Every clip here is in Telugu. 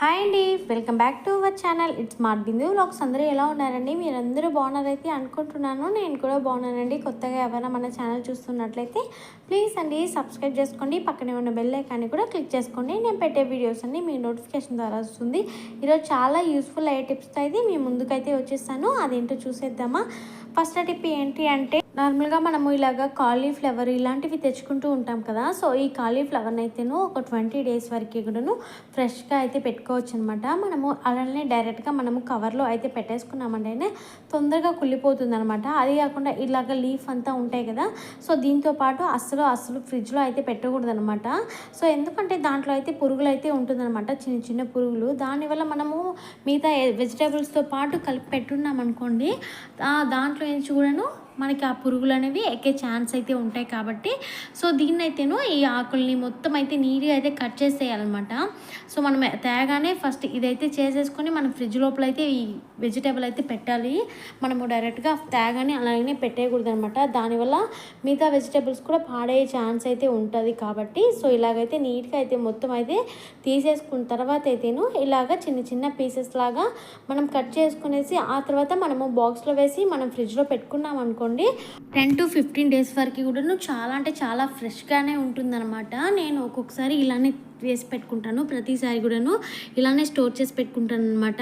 హాయ్ అండి. Welcome back to our channel. It's smart Bindu vlogs. అందరూ ఎలా ఉన్నారండి? మీరందరూ బాగున్నారైతే అనుకుంటున్నాను. నేను కూడా బాగున్నానండి. కొత్తగా ఎవరైనా మన ఛానల్ చూస్తున్నట్లయితే ప్లీజ్ అండి సబ్స్క్రైబ్ చేసుకోండి. పక్కనే ఉన్న బెల్ ఐకాన్ని కూడా క్లిక్ చేసుకోండి. నేను పెట్టే వీడియోస్ అన్ని మీ నోటిఫికేషన్ ద్వారా వస్తుంది. ఈరోజు చాలా యూస్ఫుల్ అయ్యే టిప్స్తో అయితే మీ ముందుకైతే వచ్చేస్తాను. అదేంటో చూసేద్దామా. ఫస్ట్ టిప్ ఏంటి అంటే, నార్మల్గా మనము ఇలాగ కాలీఫ్లవర్ ఇలాంటివి తెచ్చుకుంటూ ఉంటాం కదా. సో ఈ కాలీఫ్లవర్ని అయితేను ఒక 20 days వరకు కూడాను ఫ్రెష్గా అయితే పెట్టుకోవచ్చు అనమాట. మనము అలానే డైరెక్ట్గా మనము కవర్లో అయితే పెట్టేసుకున్నామంటే తొందరగా కుళ్ళిపోతుంది అనమాట. అది కాకుండా ఇలాగ లీఫ్ అంతా ఉంటాయి కదా. సో దీంతో పాటు అస్సలు ఫ్రిడ్జ్లో అయితే పెట్టకూడదు అనమాట. సో ఎందుకంటే దాంట్లో అయితే పురుగులు అయితే ఉంటుందన్నమాట, చిన్న చిన్న పురుగులు. దానివల్ల మనము మిగతా వెజిటేబుల్స్తో పాటు కలిపి పెట్టున్నాం అనుకోండి, దాంట్లో నుంచి కూడాను మనకి ఆ పురుగులు అనేవి ఎక్కే ఛాన్స్ అయితే ఉంటాయి. కాబట్టి సో దీన్నైతేను ఈ ఆకుల్ని మొత్తం అయితే నీట్గా అయితే కట్ చేసేయాలన్నమాట. సో మనం తేగానే ఫస్ట్ ఇదైతే చేసేసుకొని మనం ఫ్రిడ్జ్ లోపల అయితే ఈ వెజిటేబుల్ అయితే పెట్టాలి. మనము డైరెక్ట్గా తేగానే అలాగనే పెట్టేయకూడదు అనమాట. దానివల్ల మిగతా వెజిటేబుల్స్ కూడా పాడయ్యే ఛాన్స్ అయితే ఉంటుంది. కాబట్టి సో ఇలాగైతే నీట్గా అయితే మొత్తం అయితే తీసేసుకున్న తర్వాత అయితేను ఇలాగ చిన్న చిన్న పీసెస్ లాగా మనం కట్ చేసుకునేసి ఆ తర్వాత మనము బాక్స్లో వేసి మనం ఫ్రిడ్జ్లో పెట్టుకున్నాం అనుకో 10 to 15 days వరకు కూడా చాలా అంటే చాలా ఫ్రెష్గానే ఉంటుందన్నమాట. నేను ఒక్కొక్కసారి ఇలానే వేసి పెట్టుకుంటాను, ప్రతిసారి కూడాను ఇలానే స్టోర్ చేసి పెట్టుకుంటాను అనమాట.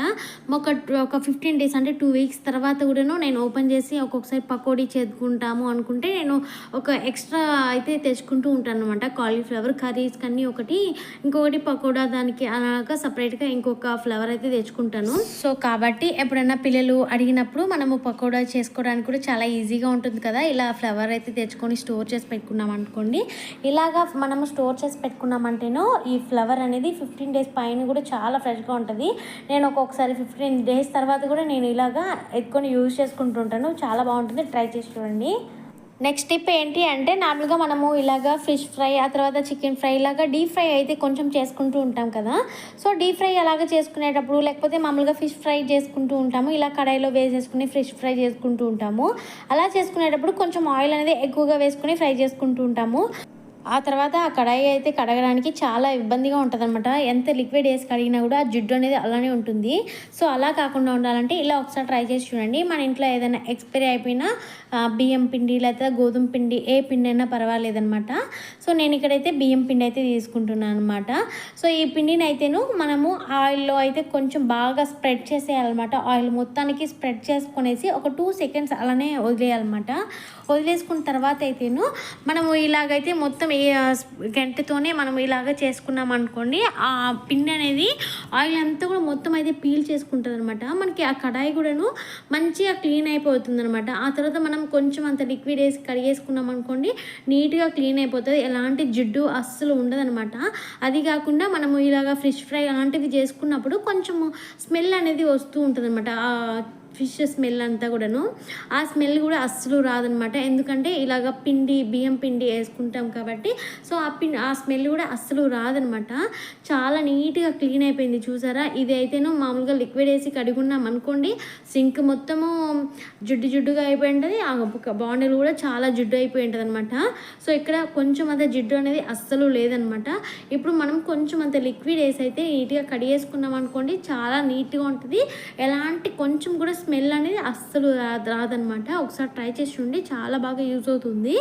ఒక 15 days అంటే 2 weeks తర్వాత కూడాను నేను ఓపెన్ చేసి ఒక్కొక్కసారి పకోడీ చేసుకుంటాము అనుకుంటే నేను ఒక ఎక్స్ట్రా అయితే తెచ్చుకుంటూ ఉంటాను అనమాట. కాలీఫ్లవర్ కర్రీస్ కన్నీ ఒకటి, ఇంకొకటి పకోడా దానికి అలాగా సపరేట్గా ఇంకొక ఫ్లవర్ అయితే తెచ్చుకుంటాను. సో కాబట్టి ఎప్పుడైనా పిల్లలు అడిగినప్పుడు మనము పకోడా చేసుకోవడానికి కూడా చాలా ఈజీగా ఉంటుంది కదా. ఇలా ఫ్లవర్ అయితే తెచ్చుకొని స్టోర్ చేసి పెట్టుకున్నాం అనుకోండి, ఇలాగా మనము స్టోర్ చేసి పెట్టుకున్నామంటేనో ఈ ఫ్లవర్ అనేది 15 days పైన కూడా చాలా ఫ్రెష్గా ఉంటుంది. నేను ఒక్కొక్కసారి 15 days తర్వాత కూడా నేను ఇలాగా ఎత్తుకొని యూజ్ చేసుకుంటుంటాను. చాలా బాగుంటుంది, ట్రై చేసి చూడండి. నెక్స్ట్ టిప్ ఏంటి అంటే, నార్మల్గా మనము ఇలాగా ఫిష్ ఫ్రై, ఆ తర్వాత చికెన్ ఫ్రై ఇలాగా డీప్ ఫ్రై అయితే కొంచెం చేసుకుంటూ ఉంటాం కదా. సో డీప్ ఫ్రై అలాగా చేసుకునేటప్పుడు, లేకపోతే మామూలుగా ఫిష్ ఫ్రై చేసుకుంటూ ఉంటాము, ఇలా కడాయిలో వేసేసుకుని ఫిష్ ఫ్రై చేసుకుంటూ ఉంటాము. అలా చేసుకునేటప్పుడు కొంచెం ఆయిల్ అనేది ఎక్కువగా వేసుకుని ఫ్రై చేసుకుంటూ ఉంటాము. ఆ తర్వాత ఆ కడాయి అయితే కడగడానికి చాలా ఇబ్బందిగా ఉంటుంది అనమాట. ఎంత లిక్విడ్ వేసి కడిగినా కూడా ఆ జిడ్డు అనేది అలానే ఉంటుంది. సో అలా కాకుండా ఉండాలంటే ఇలా ఒకసారి ట్రై చేసి చూడండి. మన ఇంట్లో ఏదైనా ఎక్స్పైరీ అయిపోయిన బియ్యం పిండి లేదా గోధుమ పిండి, ఏ పిండి అయినా పర్వాలేదనమాట. సో నేను ఇక్కడైతే బియ్యం పిండి అయితే తీసుకుంటున్నాను అనమాట. సో ఈ పిండిని అయితేను మనము ఆయిల్లో అయితే కొంచెం బాగా స్ప్రెడ్ చేసేయాలన్నమాట. ఆయిల్ మొత్తానికి స్ప్రెడ్ చేసుకునేసి ఒక 2 seconds అలానే వదిలేయాలన్నమాట. వదిలేసుకున్న తర్వాత అయితేను మనము ఇలాగైతే మొత్తం గంటతోనే మనం ఇలాగ చేసుకున్నాం అనుకోండి, ఆ పిండి అనేది ఆయిల్ అంతా కూడా మొత్తం అయితే పీల్ చేసుకుంటుంది అనమాట. మనకి ఆ కడాయి కూడాను మంచిగా క్లీన్ అయిపోతుంది అనమాట. ఆ తర్వాత మనం కొంచెం అంత లిక్విడ్ వేసి కడిగేసుకున్నాం అనుకోండి, నీట్గా క్లీన్ అయిపోతుంది. ఎలాంటి జిడ్డు అస్సలు ఉండదనమాట. అది కాకుండా మనము ఇలాగ ఫిష్ ఫ్రై అలాంటివి చేసుకున్నప్పుడు కొంచెము స్మెల్ అనేది వస్తూ ఉంటుంది అనమాట. ఫిష్ స్మెల్ అంతా కూడాను, ఆ స్మెల్ కూడా అస్సలు రాదనమాట. ఎందుకంటే ఇలాగ బియ్యం పిండి వేసుకుంటాం కాబట్టి. సో ఆ స్మెల్ కూడా అస్సలు రాదనమాట. చాలా నీట్గా క్లీన్ అయిపోయింది చూసారా. ఇది అయితేను మామూలుగా లిక్విడ్ వేసి కడుగున్నాం అనుకోండి, సింక్ మొత్తము జిడ్డుగా అయిపోయి ఉంటుంది. ఆ బాండీలు కూడా చాలా జిడ్డు అయిపోయి ఉంటుంది అనమాట. సో ఇక్కడ కొంచెం అంత జిడ్డు అనేది అస్సలు లేదనమాట. ఇప్పుడు మనం కొంచెం అంత లిక్విడ్ వేసి అయితే నీట్గా కడిగేసుకున్నాం అనుకోండి, చాలా నీట్గా ఉంటుంది. ఎలాంటి కొంచెం కూడా స్మెల్ అనేది అస్సలు రాదనమాట. ఒకసారి ట్రై చేసి చూడండి, చాలా బాగా యూజ్ అవుతుంది.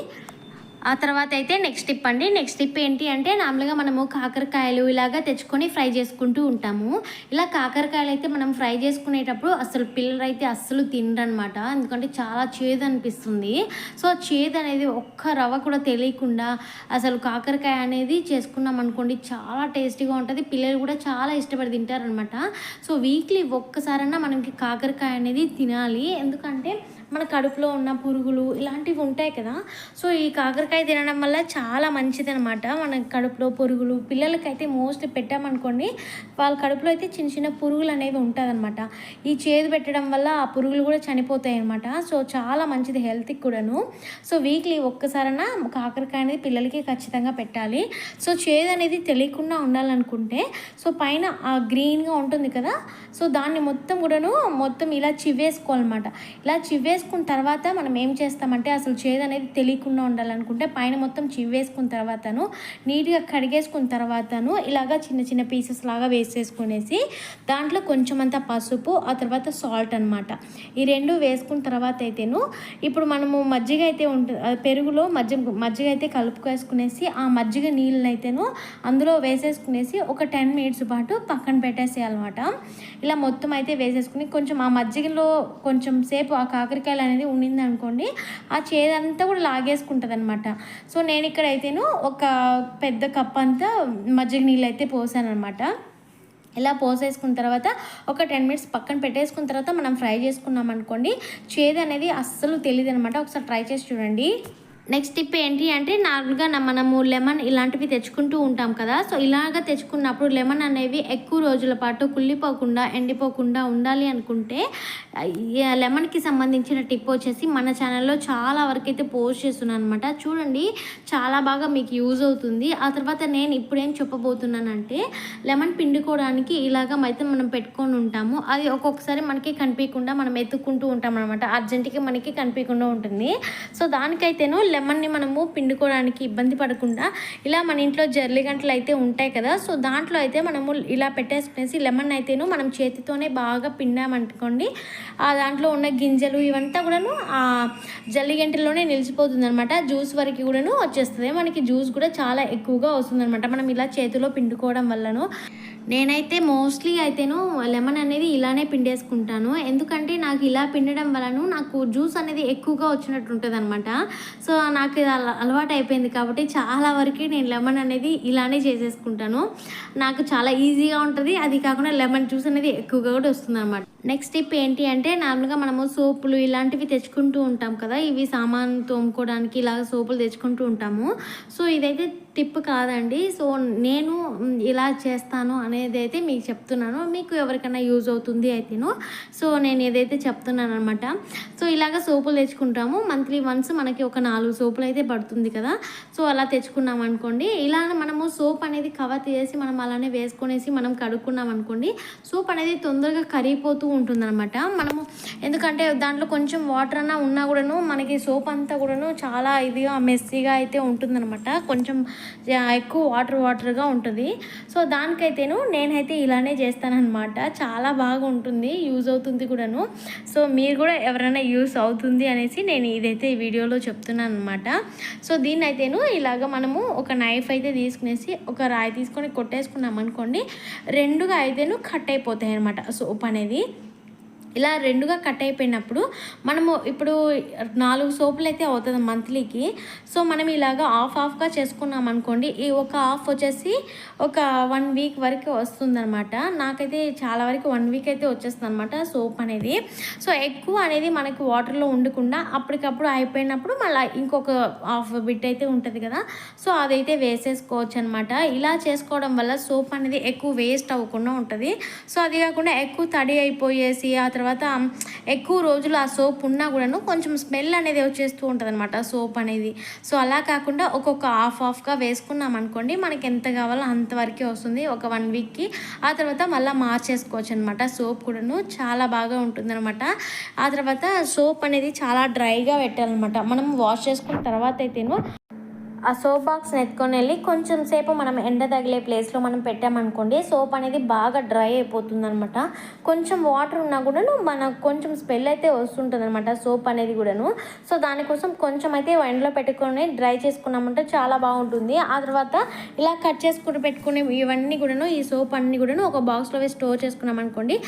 ఆ తర్వాత అయితే నెక్స్ట్ టిప్ ఏంటి అంటే, నార్మల్గా మనము కాకరకాయలు ఇలాగా తెచ్చుకొని ఫ్రై చేసుకుంటూ ఉంటాము. ఇలా కాకరకాయలు అయితే మనం ఫ్రై చేసుకునేటప్పుడు అసలు పిల్లలు అయితే అస్సలు తినరనమాట. ఎందుకంటే చాలా చేదు అనిపిస్తుంది. సో చేదు అనేది ఒక్క రవ్వ కూడా తెలియకుండా అసలు కాకరకాయ అనేది చేసుకున్నాం అనుకోండి, చాలా టేస్టీగా ఉంటుంది. పిల్లలు కూడా చాలా ఇష్టపడి తింటారనమాట. సో వీక్లీ ఒక్కసారైనా మనకి కాకరకాయ అనేది తినాలి. ఎందుకంటే మన కడుపులో ఉన్న పురుగులు ఇలాంటివి ఉంటాయి కదా. సో ఈ కాకరకాయ తినడం వల్ల చాలా మంచిది అనమాట. మన కడుపులో పురుగులు పిల్లలకైతే మోస్ట్లీ పెట్టామనుకోండి, వాళ్ళ కడుపులో అయితే చిన్న చిన్న పురుగులు అనేవి ఉంటుందన్నమాట. ఈ చేదు పెట్టడం వల్ల ఆ పురుగులు కూడా చనిపోతాయి అనమాట. సో చాలా మంచిది హెల్త్కి కూడాను. సో వీక్లీ ఒక్కసారైనా కాకరకాయ అనేది పిల్లలకి ఖచ్చితంగా పెట్టాలి. సో చేదు అనేది తెలియకుండా ఉండాలనుకుంటే, సో పైన ఆ గ్రీన్గా ఉంటుంది కదా, సో దాన్ని మొత్తం కూడాను ఇలా చివ్వేసుకోవాలన్నమాట. ఇలా చివ్వేసుకున్న పిండేసుకున్న తర్వాత మనం ఏం చేస్తామంటే అసలు చేదు అనేది తెలియకుండా ఉండాలనుకుంటే పైన మొత్తం చివ్వేసుకున్న తర్వాతను నీట్గా కడిగేసుకున్న తర్వాతను ఇలాగా చిన్న చిన్న పీసెస్ లాగా వేసేసుకునేసి దాంట్లో కొంచెం అంతా పసుపు, ఆ తర్వాత సాల్ట్ అనమాట. ఈ రెండు వేసుకున్న తర్వాత అయితేను ఇప్పుడు మనము మజ్జిగ అయితే ఉంటుంది, పెరుగులో మజ్జిగ అయితే కలుపుకేసుకునేసి ఆ మజ్జిగ నీళ్ళని అయితేను అందులో వేసేసుకునేసి ఒక 10 మినిట్స్ పాటు పక్కన పెట్టేసేయాలన్నమాట. ఇలా మొత్తం అయితే వేసేసుకుని కొంచెం ఆ మజ్జిగలో కొంచెం సేపు ఆ కాకరకాయలు అనేది ఉండింది అనుకోండి, ఆ చేదంతా కూడా లాగేసుకుంటుంది అనమాట. సో నేను ఇక్కడ అయితేను ఒక పెద్ద కప్ అంతా మజ్జిగ నీళ్ళు అయితే పోసాను అనమాట. ఇలా పోసేసుకున్న తర్వాత ఒక 10 మినిట్స్ పక్కన పెట్టేసుకున్న తర్వాత మనం ఫ్రై చేసుకున్నాం అనుకోండి, చేదు అనేది అస్సలు తెలియదు అనమాట. ఒకసారి ట్రై చేసి చూడండి. నెక్స్ట్ టిప్ ఏంటి అంటే నార్మల్గా మనము లెమన్ ఇలాంటివి తెచ్చుకుంటూ ఉంటాం కదా. సో ఇలాగ తెచ్చుకున్నప్పుడు లెమన్ అనేవి ఎక్కువ రోజుల పాటు కుళ్ళిపోకుండా ఎండిపోకుండా ఉండాలి అనుకుంటే లెమన్కి సంబంధించిన టిప్ వచ్చేసి మన ఛానల్లో చాలా వరకు అయితే పోస్ట్ చేస్తున్నాను అనమాట. చూడండి, చాలా బాగా మీకు యూజ్ అవుతుంది. ఆ తర్వాత నేను ఇప్పుడేం చెప్పబోతున్నానంటే లెమన్ పిండుకోవడానికి ఇలాగ అయితే మనం పెట్టుకొని ఉంటాము. అది ఒక్కొక్కసారి మనకి కనిపించకుండా మనం ఎత్తుక్కుంటూ ఉంటాం అనమాట. అర్జెంటుగా మనకి కనిపించకుండా ఉంటుంది. సో దానికైతేను లెమన్ని మనము పిండుకోవడానికి ఇబ్బంది పడకుండా ఇలా మన ఇంట్లో జర్లి గంటలు అయితే ఉంటాయి కదా. సో దాంట్లో అయితే మనము ఇలా పెట్టేసుకునేసి లెమన్ అయితేను మనం చేతితోనే బాగా పిండామనుకోండి, ఆ దాంట్లో ఉన్న గింజలు ఇవంతా కూడాను ఆ జల్లి గంటల్లోనే నిలిచిపోతుంది అనమాట. జ్యూస్ వరకు కూడాను వచ్చేస్తుంది. మనకి జ్యూస్ కూడా చాలా ఎక్కువగా వస్తుంది అనమాట మనం ఇలా చేతిలో పిండుకోవడం వల్లను. నేనైతే మోస్ట్లీ అయితేను లెమన్ అనేది ఇలానే పిండేసుకుంటాను. ఎందుకంటే నాకు ఇలా పిండడం వలన నాకు జ్యూస్ అనేది ఎక్కువగా వచ్చినట్టు ఉంటుంది అనమాట. సో నాకు ఇది అలవాటు అయిపోయింది కాబట్టి చాలా వరకు నేను లెమన్ అనేది ఇలానే చేసేసుకుంటాను. నాకు చాలా ఈజీగా ఉంటుంది. అది కాకుండా లెమన్ జ్యూస్ అనేది ఎక్కువగా కూడా వస్తుంది అనమాట. నెక్స్ట్ టిప్ ఏంటి అంటే నార్మల్గా మనము సోపులు ఇలాంటివి తెచ్చుకుంటూ ఉంటాం కదా. ఇవి సామాన్ తోముకోవడానికి ఇలాగ సోపులు తెచ్చుకుంటూ ఉంటాము. సో ఇదైతే టిప్ కాదండి. సో నేను ఇలా చేస్తాను అనేది అయితే మీకు చెప్తున్నాను. మీకు ఎవరికైనా యూజ్ అవుతుంది అయితేను. సో నేను ఏదైతే చెప్తున్నాను అనమాట. సో ఇలాగ సోపులు తెచ్చుకుంటాము. మంత్లీ వన్స్ మనకి ఒక 4 సోపులు అయితే పడుతుంది కదా. సో అలా తెచ్చుకున్నాం అనుకోండి, ఇలా మనము సోప్ అనేది కవర్ చేసి మనం అలానే వేసుకొనేసి మనం కడుక్కున్నాం అనుకోండి, సోప్ అనేది తొందరగా కరిగిపోతూ ఉంటుందన్నమాట. మనము ఎందుకంటే దాంట్లో కొంచెం వాటర్ అన్నా ఉన్నా కూడాను మనకి సోప్ అంతా కూడాను చాలా ఇదిగా మెస్సీగా అయితే ఉంటుందన్నమాట. కొంచెం ఎక్కువ వాటర్గా ఉంటుంది. సో దానికైతేను నేనైతే ఇలానే చేస్తానన్నమాట. చాలా బాగా ఉంటుంది, యూజ్ అవుతుంది కూడాను. సో మీరు కూడా ఎవరైనా యూజ్ అవుతుంది అనేసి నేను ఇదైతే ఈ వీడియోలో చెప్తున్నాను అనమాట. సో దీన్ని అయితేను ఇలాగ మనము ఒక నైఫ్ అయితే తీసుకునేసి ఒక రాయి తీసుకొని కొట్టేసుకున్నాం అనుకోండి, రెండుగా అయితేను కట్ అయిపోతాయి అనమాట సోప్ అనేది. ఇలా రెండుగా కట్ అయిపోయినప్పుడు మనము ఇప్పుడు 4 సోపులు అయితే అవుతుంది మంత్లీకి. సో మనం ఇలాగ హాఫ్గా చేసుకున్నాం అనుకోండి, ఈ ఒక హాఫ్ వచ్చేసి ఒక 1 వీక్ వరకు వస్తుందన్నమాట. నాకైతే చాలా వరకు 1 వీక్ అయితే వచ్చేస్తుంది అనమాట సోప్ అనేది. సో ఎక్కువ అనేది మనకి వాటర్లో ఉండకుండా అప్పటికప్పుడు అయిపోయినప్పుడు మళ్ళీ ఇంకొక హాఫ్ బిట్ అయితే ఉంటుంది కదా. సో అదైతే వేసేసుకోవచ్చు అనమాట. ఇలా చేసుకోవడం వల్ల సోప్ అనేది ఎక్కువ వేస్ట్ అవ్వకుండా ఉంటుంది. సో అది కాకుండా ఎక్కువ తడి అయిపోయేసి ఆ తర్వాత ఎక్కువ రోజులు ఆ సోప్ ఉన్నా కూడాను కొంచెం స్మెల్ అనేది వచ్చేస్తూ ఉంటుంది అనమాట సోప్ అనేది. సో అలా కాకుండా ఒక్కొక్క హాఫ్గా వేసుకున్నాం అనుకోండి, మనకి ఎంత కావాలో అంతవరకే వస్తుంది ఒక 1 వీక్కి. ఆ తర్వాత మళ్ళీ మార్చేసుకోవచ్చు అనమాట. సోప్ కూడాను చాలా బాగా ఉంటుందన్నమాట. ఆ తర్వాత సోప్ అనేది చాలా డ్రైగా పెట్టాలన్నమాట. మనం వాష్ చేసుకున్న తర్వాత అయితేను ఆ సోప్ బాక్స్ని ఎత్తుకొని వెళ్ళి కొంచెం సేపు మనం ఎండ తగిలే ప్లేస్లో మనం పెట్టామనుకోండి, సోప్ అనేది బాగా డ్రై అయిపోతుంది అనమాట. కొంచెం వాటర్ ఉన్నా కూడాను మనకు కొంచెం స్మెల్ అయితే వస్తుంటుంది అనమాట సోప్ అనేది కూడాను. సో దానికోసం కొంచెం అయితే ఎండలో పెట్టుకొని డ్రై చేసుకున్నామంటే చాలా బాగుంటుంది. ఆ తర్వాత ఇలా కట్ చేసుకుని పెట్టుకుని ఇవన్నీ కూడాను ఈ సోప్ అన్నీ కూడాను ఒక బాక్స్లో వేసి స్టోర్ చేసుకున్నాం అనుకోండి,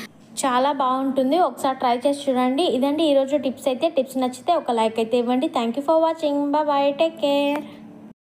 చాలా బాగుంటుంది. ఒకసారి ట్రై చేసి చూడండి. ఇదండి ఈరోజు టిప్స్ అయితే. టిప్స్ నచ్చితే ఒక లైక్ అయితే ఇవ్వండి. Thank you for watching. Bye, take care.